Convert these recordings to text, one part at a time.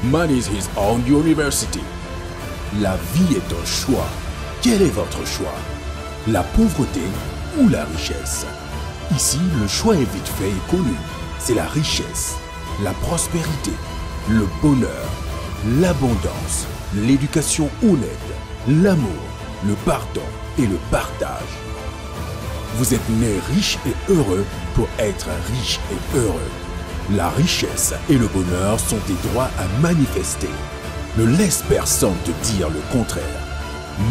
Man is his own university. La vie est un choix. Quel est votre choix? La pauvreté ou la richesse? Ici, le choix est vite fait et connu. C'est la richesse, la prospérité, le bonheur, l'abondance, l'éducation honnête, l'amour, le pardon et le partage. Vous êtes né riche et heureux pour être riche et heureux. La richesse et le bonheur sont des droits à manifester. Ne laisse personne te dire le contraire.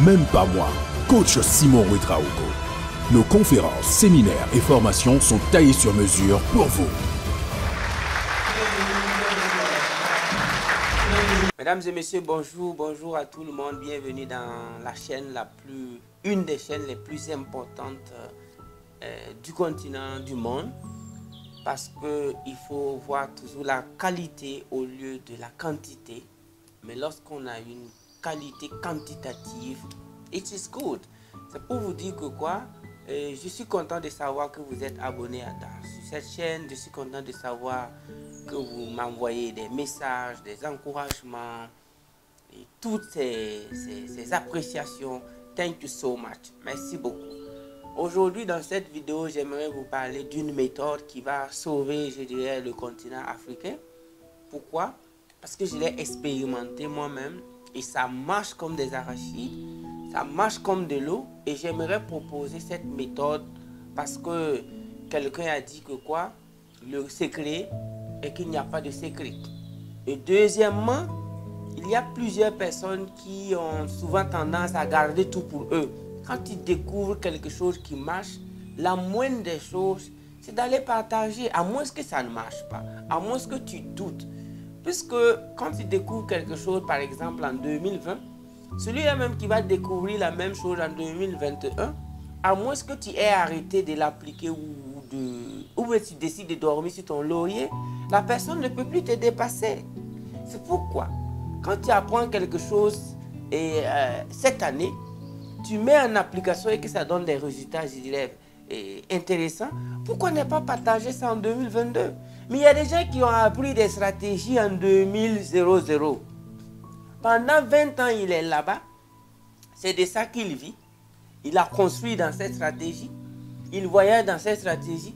Même pas moi, coach Simon Ouedraogo. Nos conférences, séminaires et formations sont taillées sur mesure pour vous. Mesdames et messieurs, bonjour, bonjour à tout le monde. Bienvenue dans la chaîne une des chaînes les plus importantes du continent, du monde. Parce qu'il faut voir toujours la qualité au lieu de la quantité. Mais lorsqu'on a une qualité quantitative, it is good. C'est pour vous dire que quoi, je suis content de savoir que vous êtes abonné sur cette chaîne. Je suis content de savoir que vous m'envoyez des messages, des encouragements et toutes ces appréciations. Thank you so much. Merci beaucoup. Aujourd'hui, dans cette vidéo, j'aimerais vous parler d'une méthode qui va sauver, je dirais, le continent africain. Pourquoi? Parce que je l'ai expérimenté moi-même et ça marche comme des arachides, ça marche comme de l'eau et j'aimerais proposer cette méthode parce que quelqu'un a dit que quoi? Le secret est qu'il n'y a pas de secret. Et deuxièmement, il y a plusieurs personnes qui ont souvent tendance à garder tout pour eux. Quand ils découvrent quelque chose qui marche, la moindre des choses, c'est d'aller partager, à moins que ça ne marche pas, à moins que tu doutes. Puisque quand tu découvres quelque chose, par exemple en 2020, celui-là même qui va découvrir la même chose en 2021, à moins que tu aies arrêté de l'appliquer ou tu décides de dormir sur ton laurier, la personne ne peut plus te dépasser. C'est pourquoi, quand tu apprends quelque chose cette année, tu mets en application et que ça donne des résultats, je dirais, intéressants, pourquoi ne pas partager ça en 2022? Mais il y a des gens qui ont appris des stratégies en 2000. Pendant 20 ans, il est là-bas. C'est de ça qu'il vit. Il a construit dans cette stratégie. Il voyage dans cette stratégie.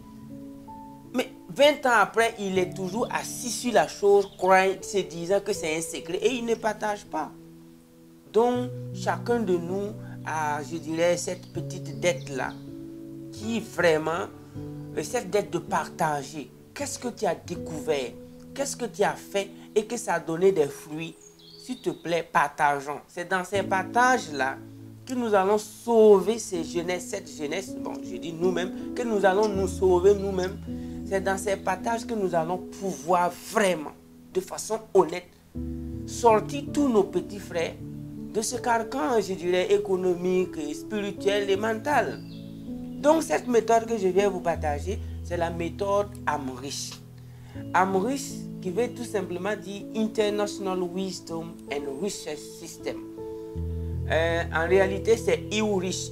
Mais 20 ans après, il est toujours assis sur la chose, croyant, se disant que c'est un secret et il ne partage pas. Donc, chacun de nous a, je dirais, cette petite dette-là, qui vraiment, cette dette de partager. Qu'est-ce que tu as découvert? Qu'est-ce que tu as fait et que ça a donné des fruits? S'il te plaît, partageons. C'est dans ces partages-là que nous allons sauver cette jeunesse, bon, je dis nous-mêmes, que nous allons nous sauver nous-mêmes. C'est dans ces partages que nous allons pouvoir vraiment, de façon honnête, sortir tous nos petits frères de ce carcan, je dirais, économique, spirituel et mental. Donc, cette méthode que je viens vous partager, c'est la méthode AMRICH. AMRICH, qui veut tout simplement dire International Wisdom and Research System. En réalité, c'est IWRICH.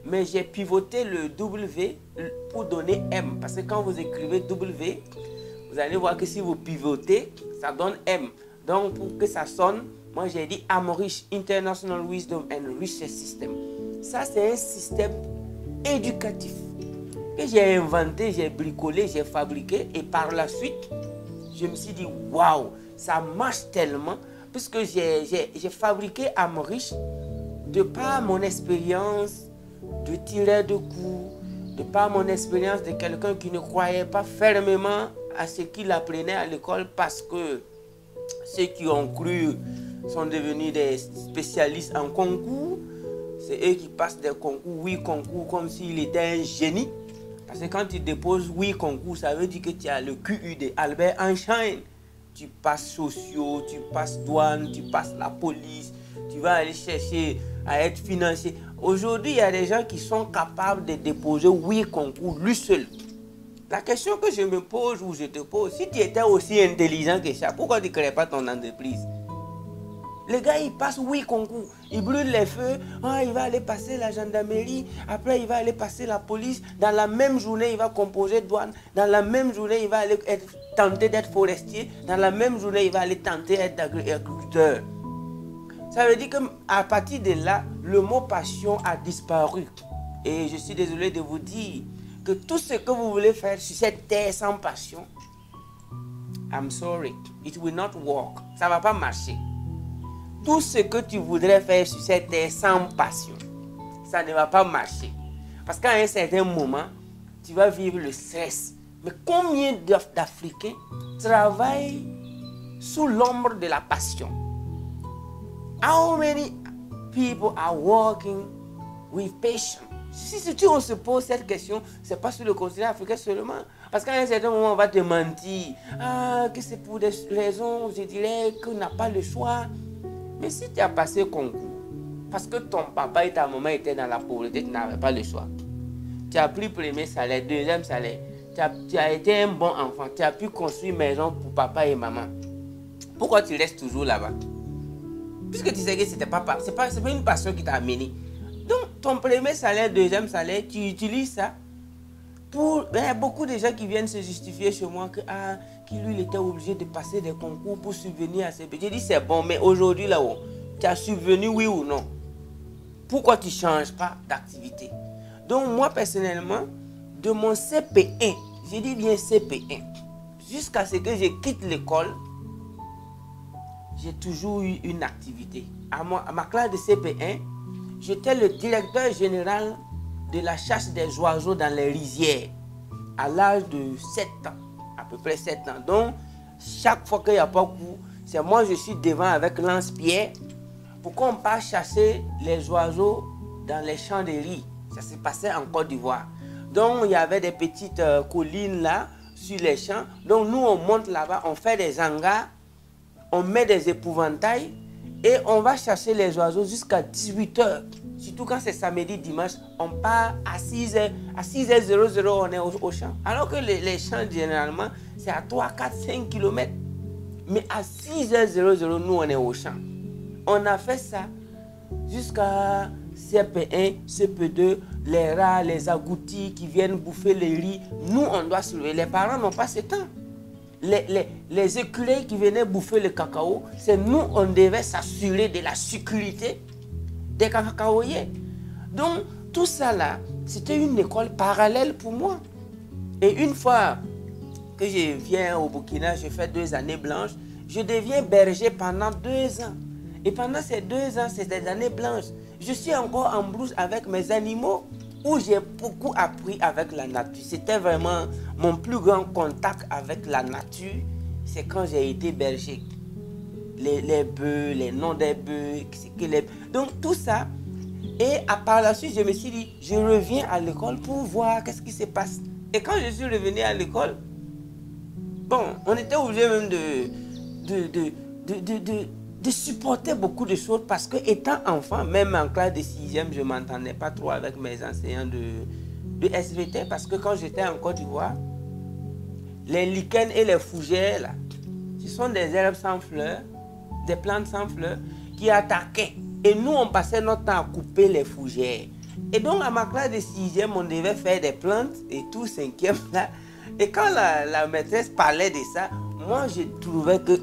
Mais j'ai pivoté le W pour donner M. Parce que quand vous écrivez W, vous allez voir que si vous pivotez, ça donne M. Donc, pour que ça sonne, moi j'ai dit AMRICH, International Wisdom and Research System. Ça, c'est un système éducatif que j'ai inventé, j'ai bricolé, j'ai fabriqué. Et par la suite, je me suis dit, waouh, ça marche tellement. Puisque j'ai fabriqué AMRICH de par mon expérience de tireur de coups, de par mon expérience de quelqu'un qui ne croyait pas fermement à ce qu'il apprenait à l'école parce que ceux qui ont cru sont devenus des spécialistes en concours. C'est eux qui passent des concours, 8 concours, comme s'il était un génie. Parce que quand tu déposes 8 concours, ça veut dire que tu as le QU de Albert Einstein. Tu passes sociaux, tu passes douane, tu passes la police, tu vas aller chercher à être financier. Aujourd'hui, il y a des gens qui sont capables de déposer 8 concours, lui seul. La question que je me pose ou je te pose, si tu étais aussi intelligent que ça, pourquoi tu ne crées pas ton entreprise? Les gars, ils passent 8 concours. Ils brûlent les feux. Ah, il va aller passer la gendarmerie. Après, il va aller passer la police. Dans la même journée, il va composer douane. Dans la même journée, il va aller tenter d'être forestier. Dans la même journée, il va aller tenter d'être agriculteur. Ça veut dire qu'à partir de là, le mot passion a disparu. Et je suis désolé de vous dire que tout ce que vous voulez faire sur cette terre sans passion, I'm sorry, it will not work. Ça ne va pas marcher. Tout ce que tu voudrais faire sur cette terre sans passion, ça ne va pas marcher. Parce qu'à un certain moment, tu vas vivre le stress. Mais combien d'Africains travaillent sous l'ombre de la passion? How many people are working with passion? Si on se pose cette question, ce n'est pas sur le continent africain seulement. Parce qu'à un certain moment, on va te mentir. Ah, que c'est pour des raisons, je dirais, qu'on n'a pas le choix. Mais si tu as passé concours, parce que ton papa et ta maman étaient dans la pauvreté, tu n'avais pas le choix. Tu as pris premier salaire, deuxième salaire. Tu as été un bon enfant. Tu as pu construire une maison pour papa et maman. Pourquoi tu restes toujours là-bas? Puisque tu sais que c'était pas une passion qui t'a amené. Donc, ton premier salaire, deuxième salaire, tu utilises ça pour... Il y a beaucoup de gens qui viennent se justifier chez moi que lui, il était obligé de passer des concours pour subvenir à ses besoins. J'ai dit, c'est bon, mais aujourd'hui, là-haut, tu as subvenu, oui ou non? Pourquoi tu ne changes pas d'activité? Donc, moi, personnellement, de mon CP1, j'ai dit bien CP1, jusqu'à ce que je quitte l'école, j'ai toujours eu une activité. À ma classe de CP1, j'étais le directeur général de la chasse des oiseaux dans les rizières à l'âge de 7 ans, à peu près 7 ans. Donc, chaque fois qu'il n'y a pas cours, c'est moi je suis devant avec lance-pierre pour qu'on parte chasser les oiseaux dans les champs de riz. Ça se passait en Côte d'Ivoire. Donc, il y avait des petites collines là, sur les champs. Donc, nous, on monte là-bas, on fait des hangars, on met des épouvantails et on va chasser les oiseaux jusqu'à 18h. Surtout quand c'est samedi, dimanche, on part à 6h. À 6h00, on est au champ. Alors que les champs, généralement, c'est à 3, 4, 5 km. Mais à 6h00, nous, on est au champ. On a fait ça jusqu'à CP1, CP2, les rats, les agoutis qui viennent bouffer les riz. Nous, on doit se lever. Les parents n'ont pas ce temps. Les écureuils qui venaient bouffer le cacao, c'est nous, on devait s'assurer de la sécurité des cacaoyers. Donc, tout ça là, c'était une école parallèle pour moi. Et une fois que je viens au Burkina, je fais 2 années blanches, je deviens berger pendant 2 ans. Et pendant ces 2 ans, c'est des années blanches. Je suis encore en brousse avec mes animaux, où j'ai beaucoup appris avec la nature. C'était vraiment mon plus grand contact avec la nature, c'est quand j'ai été berger. Les bœufs, les noms des bœufs, donc tout ça. Et par la suite, je me suis dit, je reviens à l'école pour voir qu'est-ce qui se passe. Et quand je suis revenu à l'école, bon, on était obligé même de supporter beaucoup de choses parce que étant enfant, même en classe de 6e, je ne m'entendais pas trop avec mes enseignants de SVT parce que quand j'étais en Côte d'Ivoire, les lichens et les fougères, là, ce sont des herbes sans fleurs, des plantes sans fleurs qui attaquaient. Et nous, on passait notre temps à couper les fougères. Et donc, à ma classe de 6e, on devait faire des plantes et tout, 5e, là. Et quand la maîtresse parlait de ça, moi, je trouvais que,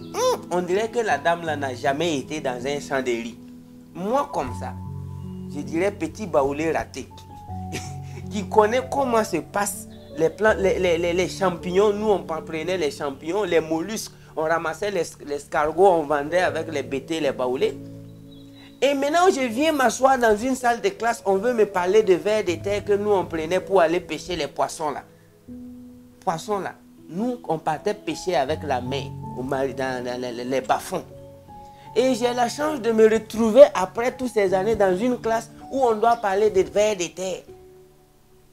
on dirait que la dame là n'a jamais été dans un champ de riz. Moi, comme ça, je dirais petit baoulé raté, qui connaît comment se passent les plantes, les champignons. Nous, on prenait les champignons, les mollusques, on ramassait les escargots, on vendait avec les bêtés, les baoulés. Et maintenant, je viens m'asseoir dans une salle de classe, on veut me parler de vers de terre que nous, on prenait pour aller pêcher les poissons là. Poissons là. Nous, on partait pêcher avec la main dans les bas-fonds. Et j'ai la chance de me retrouver après toutes ces années dans une classe où on doit parler de vers de terre.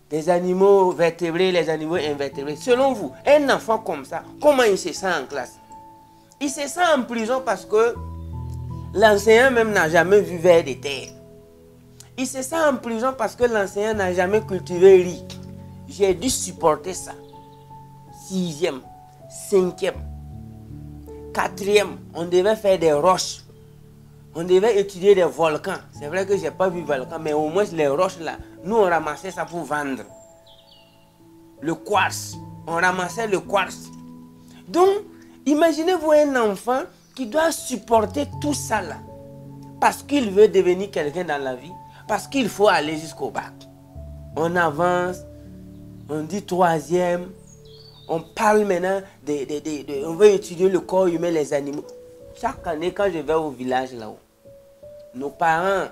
Des animaux vertébrés, les animaux invertébrés. Selon vous, un enfant comme ça, comment il se sent en classe? Il se sent en prison parce que l'enseignant même n'a jamais vu vers de terre. Il se sent en prison parce que l'enseignant n'a jamais cultivé riz. J'ai dû supporter ça. 6e, 5e, 4e, on devait faire des roches. On devait étudier des volcans. C'est vrai que je n'ai pas vu volcan, mais au moins les roches là, nous on ramassait ça pour vendre. Le quartz, on ramassait le quartz. Donc, imaginez-vous un enfant qui doit supporter tout ça là, parce qu'il veut devenir quelqu'un dans la vie, parce qu'il faut aller jusqu'au bac. On avance, on dit troisième, on parle maintenant, on veut étudier le corps humain, les animaux. Chaque année, quand je vais au village là-haut, nos parents,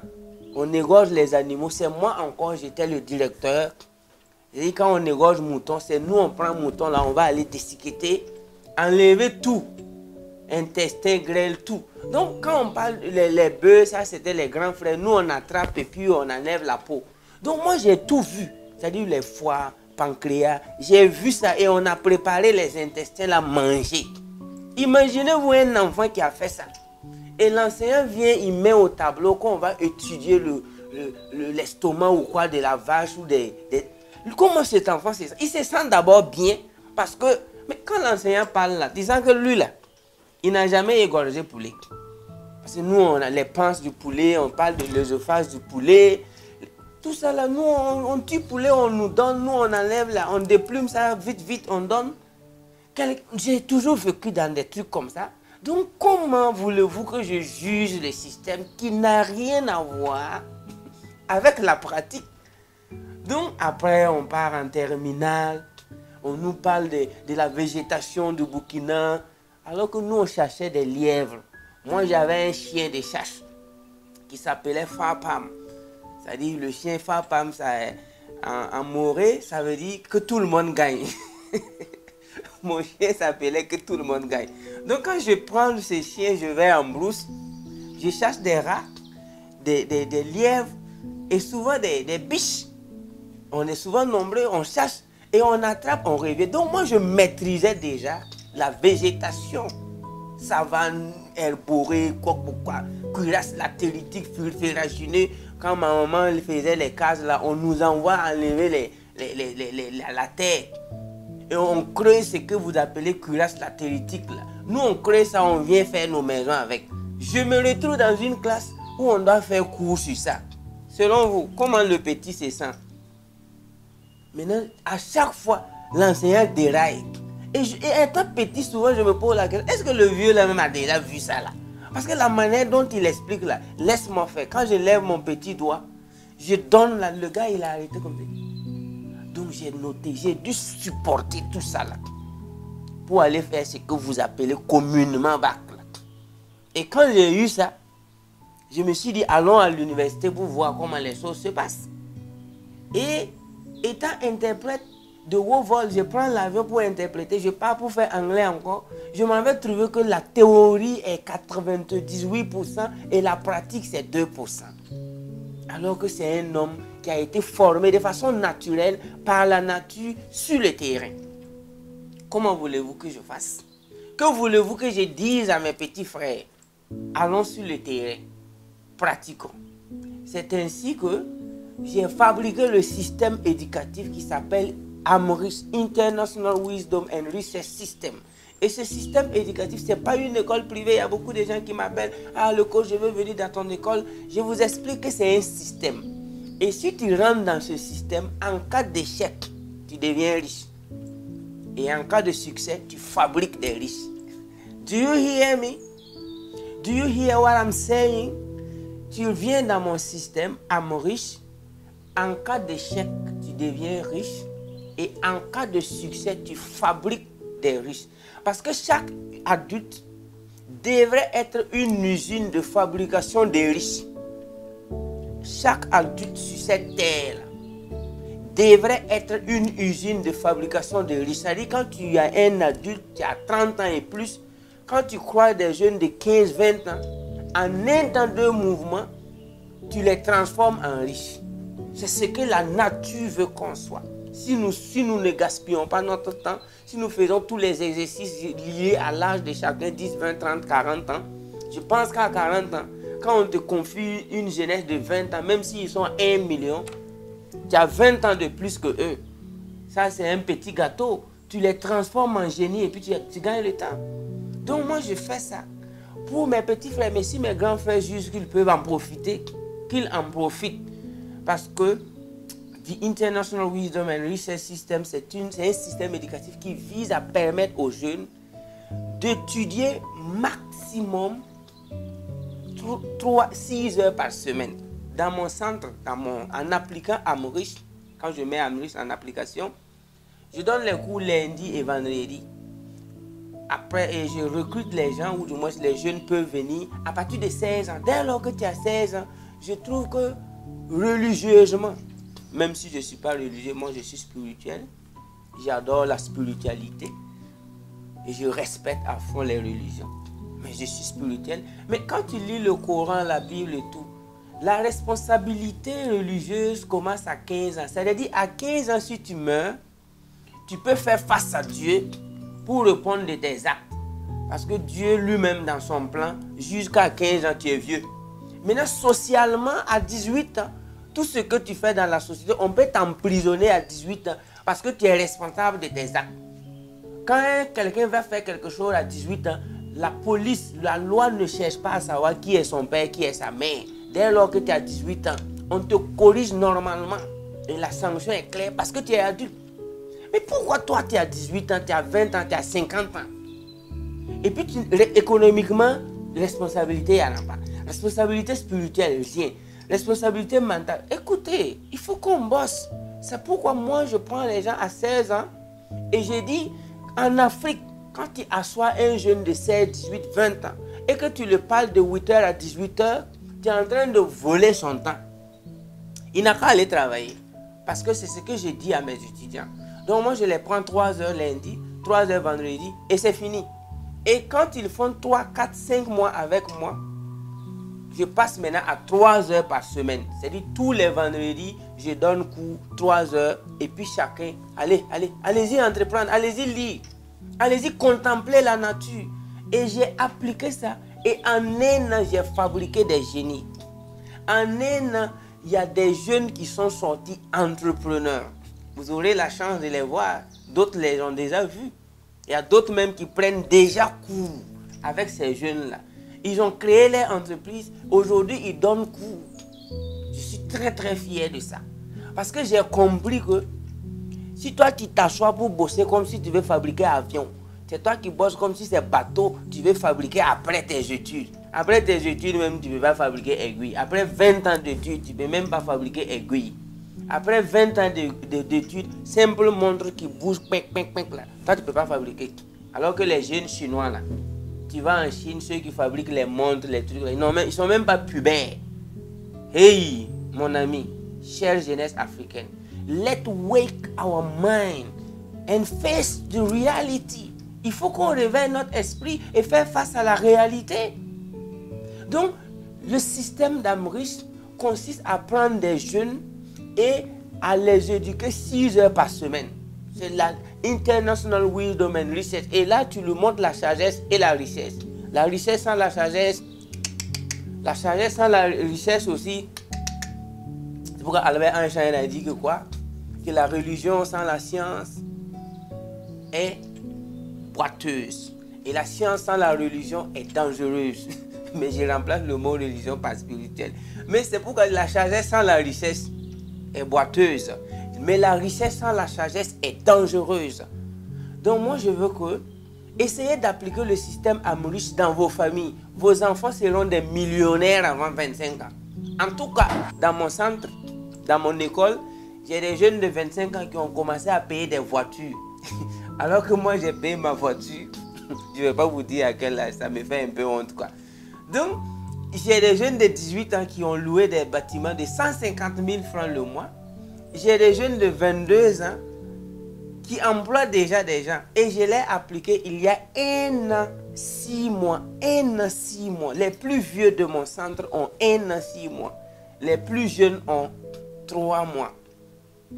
on égorge les animaux. C'est moi encore, j'étais le directeur. Et quand on égorge mouton, c'est nous, on prend mouton là, on va aller déciqueter, enlever tout. Intestin, grêle, tout. Donc, quand on parle les bœufs, ça c'était les grands frères. Nous, on attrape et puis on enlève la peau. Donc, moi, j'ai tout vu. C'est-à-dire les foies, pancréas. J'ai vu ça et on a préparé les intestins là, manger. Imaginez-vous un enfant qui a fait ça. Et l'enseignant vient, il met au tableau qu'on va étudier l'estomac ou quoi de la vache ou Comment cet enfant se sent? Il se sent d'abord bien parce que, mais quand l'enseignant parle là, disant que lui là, il n'a jamais égorgé poulet. Parce que nous, on a les panses du poulet, on parle de l'œsophage du poulet. Tout ça là, nous, on tue poulet, on nous donne, nous, on enlève là, on déplume ça, vite, on donne. J'ai toujours vécu dans des trucs comme ça. Donc, comment voulez-vous que je juge le système qui n'a rien à voir avec la pratique? Donc, après, on part en terminale, on nous parle de la végétation du Burkina, alors que nous, on cherchait des lièvres. Moi, j'avais un chien de chasse qui s'appelait Fapam. C'est-à-dire, le chien Fapam, en moré, ça veut dire que tout le monde gagne. Mon chien s'appelait que tout le monde gagne. Donc, quand je prends ce chien, je vais en brousse, je chasse des rats, des lièvres et souvent des biches. On est souvent nombreux, on chasse et on attrape, on revient. Donc, moi, je maîtrisais déjà la végétation. Savane, herborée, quoi, cuirasse latéritique, ferragineux. Quand ma maman faisait les cases là, on nous envoie enlever la terre. Et on creuse ce que vous appelez cuirasse latéritique là. Nous on creuse ça, on vient faire nos maisons avec. Je me retrouve dans une classe où on doit faire cours sur ça. Selon vous, comment le petit se sent? Maintenant, à chaque fois, l'enseignant déraille. Et étant petit, souvent je me pose la question, est-ce que le vieux là même a déjà vu ça là? Parce que la manière dont il explique là, laisse-moi faire. Quand je lève mon petit doigt, je donne là, le gars il a arrêté comme ça. Donc j'ai noté, j'ai dû supporter tout ça là pour aller faire ce que vous appelez communément bac là. Et quand j'ai eu ça, je me suis dit allons à l'université pour voir comment les choses se passent. Et étant interprète de haut vol, je prends l'avion pour interpréter, je pars pour faire anglais encore. Je m'avais trouvé que la théorie est 98% et la pratique c'est 2%. Alors que c'est un homme qui a été formé de façon naturelle par la nature sur le terrain. Comment voulez-vous que je fasse? Que voulez-vous que je dise à mes petits frères? Allons sur le terrain, pratiquons. C'est ainsi que j'ai fabriqué le système éducatif qui s'appelle AMRIS, International Wisdom and Research System. Et ce système éducatif, ce n'est pas une école privée. Il y a beaucoup de gens qui m'appellent. Ah, le coach, je veux venir dans ton école. Je vous explique que c'est un système. Et si tu rentres dans ce système, en cas d'échec, tu deviens riche. Et en cas de succès, tu fabriques des riches. Do you hear me? Do you hear what I'm saying? Tu viens dans mon système, AMRIS. En cas d'échec, tu deviens riche. Et en cas de succès, tu fabriques des riches. Parce que chaque adulte devrait être une usine de fabrication de riches. Chaque adulte sur cette terre devrait être une usine de fabrication de riches. C'est-à-dire quand tu as un adulte qui a 30 ans et plus, quand tu crois des jeunes de 15-20 ans, en un temps de mouvement, tu les transformes en riches. C'est ce que la nature veut qu'on soit. Si nous ne gaspillons pas notre temps, si nous faisons tous les exercices liés à l'âge de chacun, 10, 20, 30, 40 ans, je pense qu'à 40 ans, quand on te confie une jeunesse de 20 ans, même s'ils sont 1 million, tu as 20 ans de plus que eux. Ça, c'est un petit gâteau. Tu les transformes en génie et puis tu gagnes le temps. Donc moi, je fais ça pour mes petits frères, mais si mes grands frères jugent qu'ils peuvent en profiter, qu'ils en profitent. Parce que The International Wisdom and Research System, c'est un système éducatif qui vise à permettre aux jeunes d'étudier maximum 6 heures par semaine. Dans mon centre, en appliquant Amrish, quand je mets Amrish en application, je donne les cours lundi et vendredi. Après, et je recrute les gens, ou du moins les jeunes peuvent venir à partir de 16 ans. Dès lors que tu as 16 ans, je trouve que religieusement, même si je ne suis pas religieux, moi je suis spirituel, j'adore la spiritualité et je respecte à fond les religions. Mais je suis spirituel. Mais quand tu lis le Coran, la Bible et tout, la responsabilité religieuse commence à 15 ans. C'est-à-dire à 15 ans, si tu meurs, tu peux faire face à Dieu pour répondre de tes actes. Parce que Dieu lui-même, dans son plan, jusqu'à 15 ans, tu es vieux. Maintenant, socialement, à 18 ans, tout ce que tu fais dans la société, on peut t'emprisonner à 18 ans parce que tu es responsable de tes actes. Quand quelqu'un va faire quelque chose à 18 ans, la police, la loi ne cherche pas à savoir qui est son père, qui est sa mère. Dès lors que tu as 18 ans, on te corrige normalement. Et la sanction est claire parce que tu es adulte. Mais pourquoi toi, tu as 18 ans, tu as 20 ans, tu as 50 ans? Et puis, économiquement, responsabilité, il n'y en a pas. Responsabilité spirituelle, rien. Responsabilité mentale. Écoutez, il faut qu'on bosse. C'est pourquoi moi, je prends les gens à 16 ans et je dis, en Afrique, quand tu assois un jeune de 16, 18, 20 ans et que tu le parles de 8h à 18h, tu es en train de voler son temps. Il n'a qu'à aller travailler. Parce que c'est ce que j'ai dit à mes étudiants. Donc moi, je les prends 3 heures lundi, 3 heures vendredi et c'est fini. Et quand ils font 3, 4, 5 mois avec moi, je passe maintenant à 3 heures par semaine. C'est-à-dire tous les vendredis, je donne cours 3 heures et puis chacun, allez-y entreprendre, allez-y lire, allez-y contempler la nature. Et j'ai appliqué ça et en un an, j'ai fabriqué des génies. En un an, il y a des jeunes qui sont sortis entrepreneurs. Vous aurez la chance de les voir. D'autres les ont déjà vus. Il y a d'autres même qui prennent déjà cours avec ces jeunes-là. Ils ont créé leur entreprise. Aujourd'hui, ils donnent cours. Je suis très très fier de ça. Parce que j'ai compris que si toi tu t'assois pour bosser comme si tu veux fabriquer un avion, c'est toi qui bosses comme si c'est bateau, tu veux fabriquer après tes études. Après tes études même, tu ne peux pas fabriquer aiguille. Après 20 ans d'études, tu ne peux même pas fabriquer aiguille. Après 20 ans d'études, simple montre qui bouge, là. Toi, tu ne peux pas fabriquer. Alors que les jeunes chinois, là, tu vas en Chine, ceux qui fabriquent les montres, les trucs, là, ils ne sont même pas pubères. Hey, mon ami, chère jeunesse africaine, let's wake our mind and face the reality. Il faut qu'on réveille notre esprit et faire face à la réalité. Donc, le système d'Amrish consiste à prendre des jeunes et à les éduquer 6 heures par semaine. C'est la International Wisdom and Research. Et là, tu lui montres la sagesse et la richesse. La richesse sans la sagesse sans la richesse aussi. C'est pourquoi Albert Einstein a dit que quoi? Que la religion sans la science est boiteuse. Et la science sans la religion est dangereuse. Mais je remplace le mot religion par spirituel. Mais c'est pourquoi la sagesse sans la richesse est boiteuse. Mais la richesse sans la sagesse est dangereuse. Donc moi je veux que essayez d'appliquer le système Amrish dans vos familles. Vos enfants seront des millionnaires avant 25 ans. En tout cas, dans mon centre, dans mon école, j'ai des jeunes de 25 ans qui ont commencé à payer des voitures. Alors que moi j'ai payé ma voiture. Je ne vais pas vous dire à quel âge, ça me fait un peu honte quoi. Donc, j'ai des jeunes de 18 ans qui ont loué des bâtiments de 150 000 francs le mois. J'ai des jeunes de 22 ans qui emploient déjà des gens. Et je l'ai appliqué il y a 1 an, 6 mois. 1 an, 6 mois. Les plus vieux de mon centre ont 1 an, 6 mois. Les plus jeunes ont 3 mois.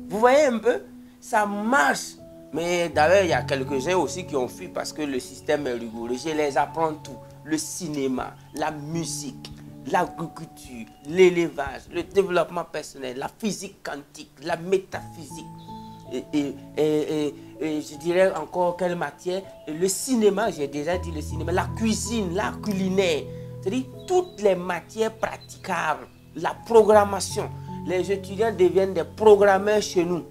Vous voyez un peu? Ça marche. Mais d'ailleurs, il y a quelques-uns aussi qui ont fui parce que le système est rigoureux. Je les apprends tout. Le cinéma, la musique, l'agriculture, l'élevage, le développement personnel, la physique quantique, la métaphysique, je dirais encore quelle matière, le cinéma, j'ai déjà dit le cinéma, la cuisine, l'art culinaire, c'est-à-dire toutes les matières praticables, la programmation. Les étudiants deviennent des programmeurs chez nous.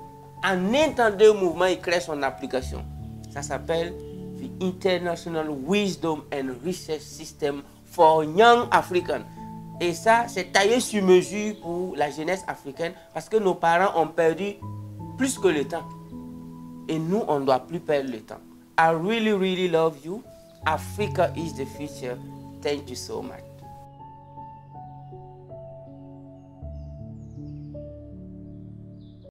En un temps de mouvement, ils créent son application. Ça s'appelle the International Wisdom and Research System for Young Africans. Et ça, c'est taillé sur mesure pour la jeunesse africaine parce que nos parents ont perdu plus que le temps. Et nous, on ne doit plus perdre le temps. I really, really love you. Africa is the future. Thank you so much.